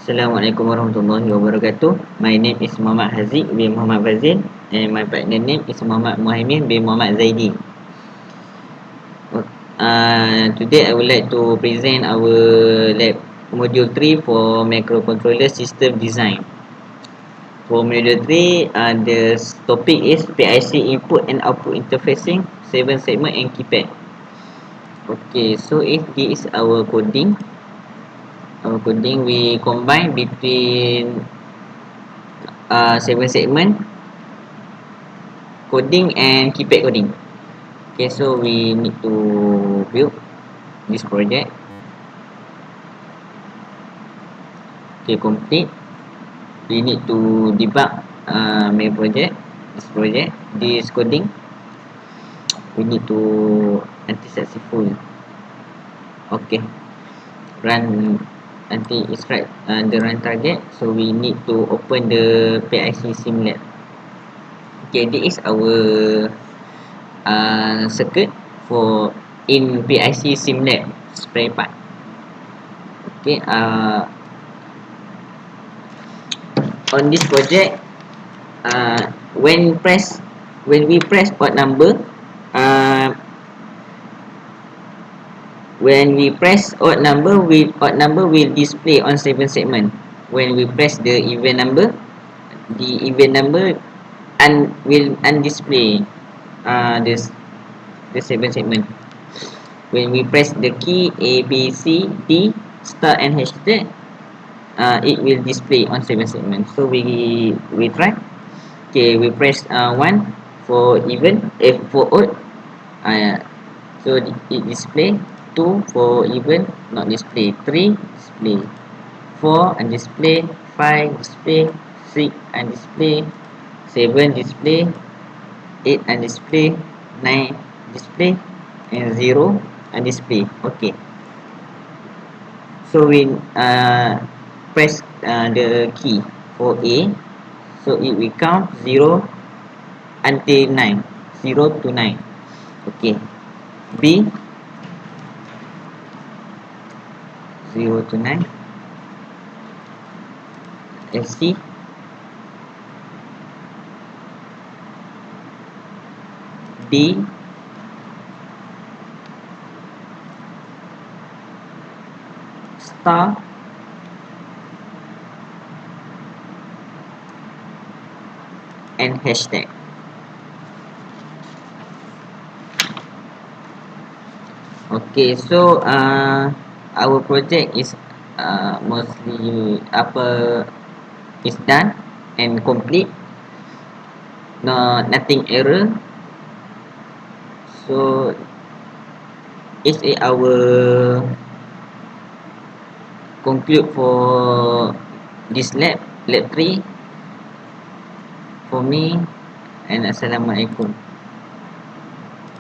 Assalamualaikum warahmatullahi wabarakatuh. My name is Muhammad Haziq bin Muhammad Fazil and my partner name is Muhammad Muhaimin bin Muhammad Zaidi. Today I would like to present our lab module 3 for microcontroller system design. For module 3, the topic is PIC input and output interfacing, 7 segment and keypad. Okay, so if this is our coding, we combine between 7 segment coding and keypad coding. Okay, so we need to build this project. Okay, complete. We need to debug main project, this coding. We need to anti-successful. Okay, run until it's right the run target. So we need to open the PIC sim lab. Okay, this is our circuit for in PIC sim lab spray part. Okay, on this project, when we press odd number, when we press odd number will display on 7 segment. When we press the even number, the even number will undisplay this the 7 segment. When we press the key A, B, C, D, star and hashtag, it will display on 7 segments. So we try. Okay, we press 1 for even, for odd, so it display. 2 for even, not display. 3 display. 4 undisplay. 5 display. 6 undisplay. 7 display. 8 undisplay. 9 display, and 0 undisplay. Okay, so we press the key for A, so it will count 0 until 9, 0 to 9. Okay, B, 0 to 9. C, D, star, and hashtag. Okay, so our project is mostly is done and complete. Nothing error. So it's our conclude for this lab 3 for me, and Assalamualaikum.